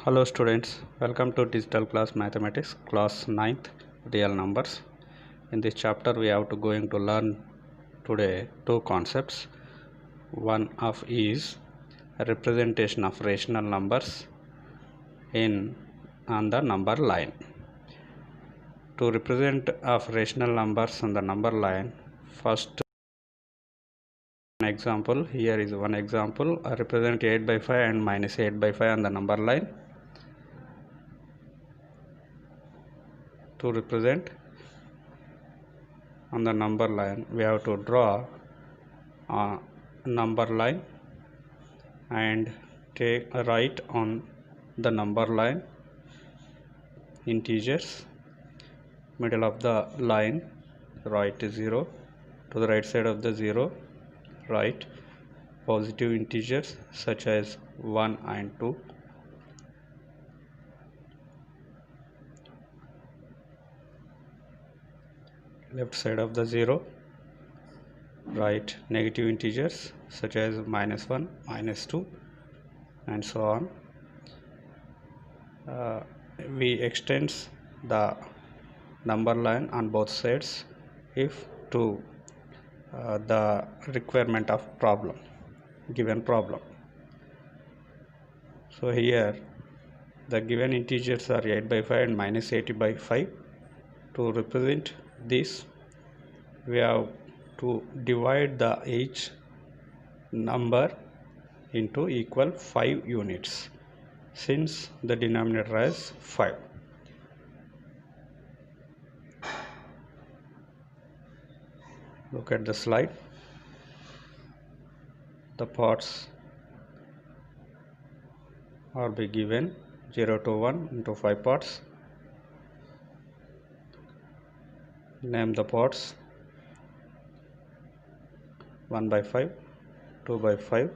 Hello students, welcome to Digital Class Mathematics class 9th real numbers. In this chapter we have to going to learn today two concepts. One of is representation of rational numbers on the number line. To represent of rational numbers on the number line, first example, here is one example. I represent 8 by 5 and minus 8 by 5 on the number line. To represent on the number line, we have to draw a number line and write on the number line integers. Middle of the line write 0, to the right side of the 0 write positive integers such as 1 and 2. Left side of the 0 write negative integers such as minus 1, minus 2 and so on. We extend the number line on both sides if to the requirement of given problem. So here the given integers are 8 by 5 and minus 80 by 5. To represent this, we have to divide the each number into equal 5 units since the denominator is 5. Look at the slide. The parts are be given 0 to 1 into 5 parts. Name the parts: 1 by 5, 2 by 5,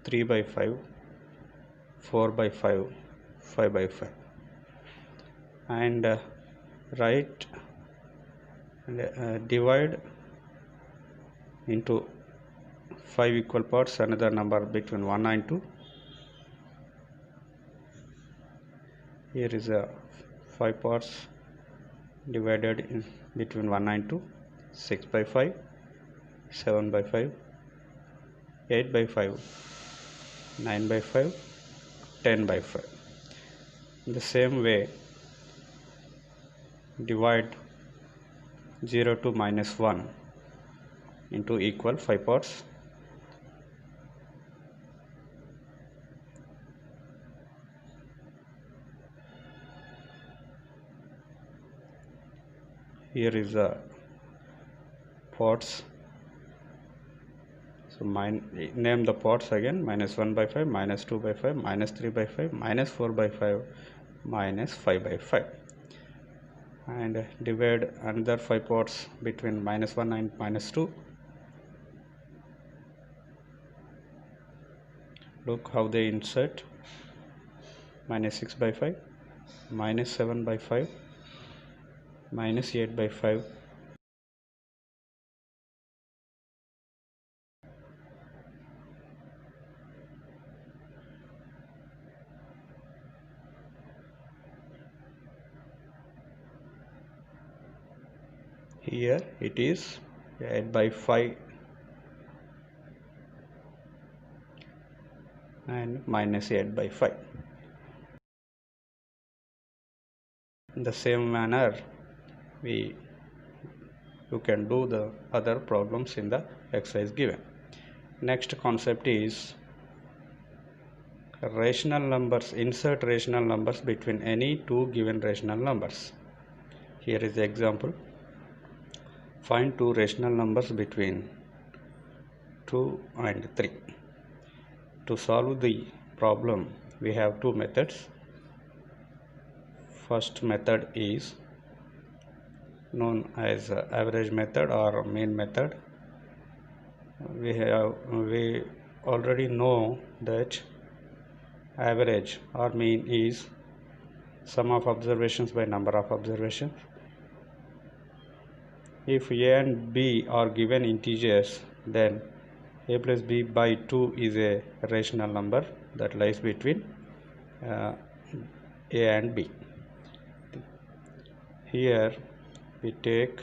3 by 5, 4 by 5, 5 by 5, and write divide into 5 equal parts another number between 1 and 2. Here is a 5 parts divided in between 1 and 2. 6 by 5, 7 by 5, 8 by 5, 9 by 5, 10 by 5. In the same way, divide 0 to minus 1 into equal 5 parts. Here is the parts. So name the parts again: minus 1 by 5, minus 2 by 5, minus 3 by 5, minus 4 by 5, minus 5 by 5, and divide another 5 parts between minus 1 and minus 2. Look how they insert: minus 6 by 5, minus 7 by 5, minus 8 by 5, here it is 8 by 5 and minus 8 by 5. In the same manner, you can do the other problems in the exercise given. Next concept is rational numbers. Insert rational numbers between any two given rational numbers. Here is the example: find two rational numbers between 2 and 3. To solve the problem, we have two methods. First method is known as average method or mean method. We already know that average or mean is sum of observations by number of observations. If a and b are given integers, then a plus b by 2 is a rational number that lies between a and b. Here we take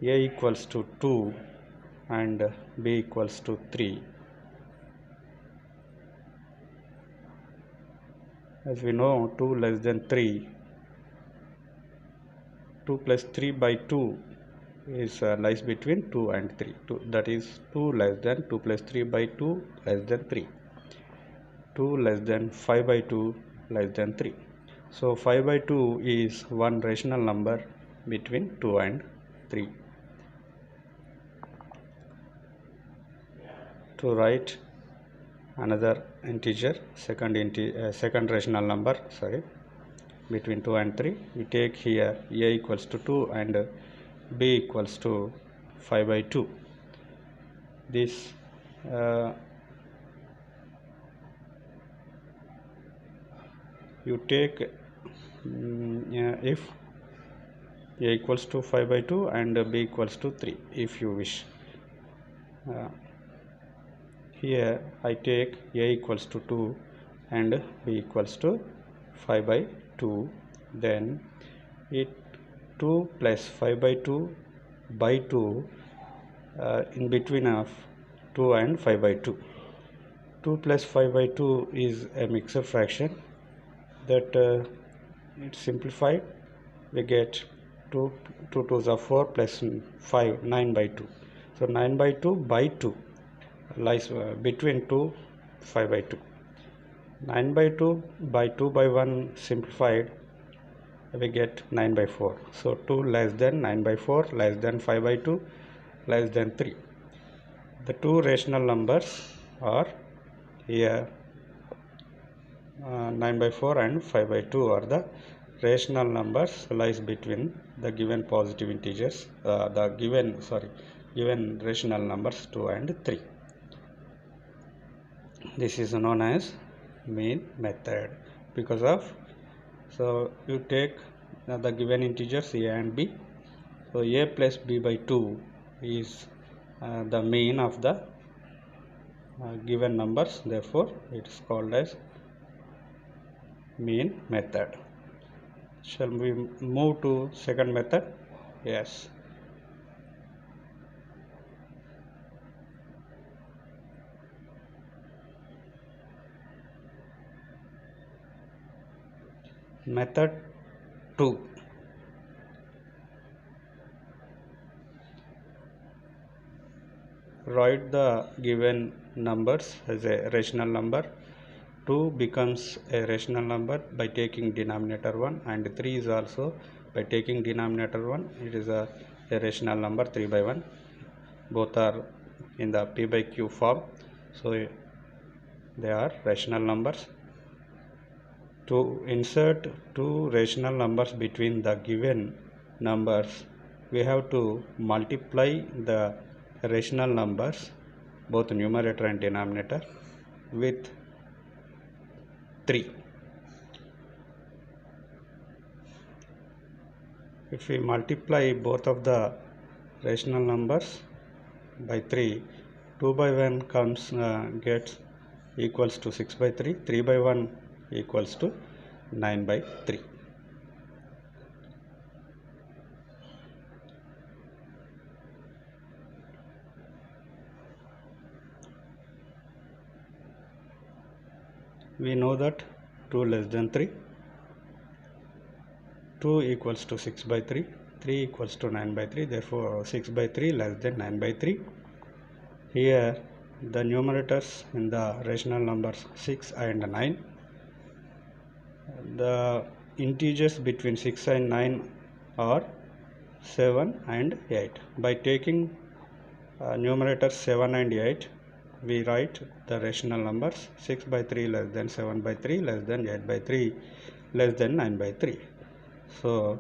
a equals to 2 and b equals to 3. As we know, 2 less than 3, 2 plus 3 by 2 is lies between 2 and 3. That is 2 less than 2 plus 3 by 2 less than 3. 2 less than 5 by 2 less than 3. So 5 by 2 is one rational number between 2 and 3. To write another integer, second rational number, between 2 and 3, we take here a equals to 2 and b equals to 5 by 2. This you take if a equals to 5 by 2 and b equals to 3 if you wish. Here I take a equals to 2 and b equals to 5 by 2. Then it 2 plus 5 by 2 by 2 in between of 2 and 5 by 2. 2 plus 5 by 2 is a mixed fraction that it's simplified. We get 2 2s are 4 plus 5 9 by 2. So 9 by 2 by 2 lies between 2 5 by 2. 9 by 2 by 2 by 1 simplified, we get 9 by 4. So 2 less than 9 by 4 less than 5 by 2 less than 3. The two rational numbers are here 9 by 4 and 5 by 2 are the rational numbers lies between the given positive integers, the given rational numbers 2 and 3. This is known as mean method because of, so you take the given integers a and b. So a plus b by 2 is the mean of the given numbers, therefore it is called as mean method. Shall we move to second method? Yes. Method 2. Write the given numbers as a rational number. 2 becomes a rational number by taking denominator 1 and 3 is also by taking denominator 1. It is a rational number 3 by 1. Both are in the p by q form. So they are rational numbers. To insert two rational numbers between the given numbers, we have to multiply the rational numbers, both numerator and denominator, with 3. If we multiply both of the rational numbers by 3, 2 by 1 comes gets equals to 6 by 3, 3 by 1 equals to 9 by 3. We know that 2 less than 3, 2 equals to 6 by 3, 3 equals to 9 by 3, therefore 6 by 3 less than 9 by 3. Here the numerators in the rational numbers 6 and 9. The integers between 6 and 9 are 7 and 8. By taking numerators 7 and 8, we write the rational numbers 6 by 3 less than 7 by 3 less than 8 by 3 less than 9 by 3. So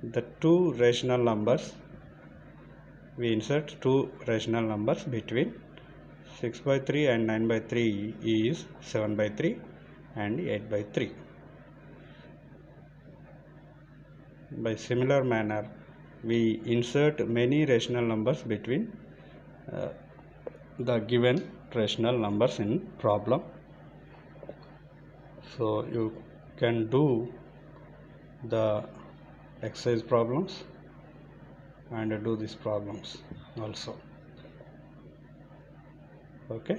the two rational numbers, we insert two rational numbers between 6 by 3 and 9 by 3 is 7 by 3 and 8 by 3. By similar manner, we insert many rational numbers between uh, the given rational numbers in problem. So you can do the exercise problems and do these problems also. Okay.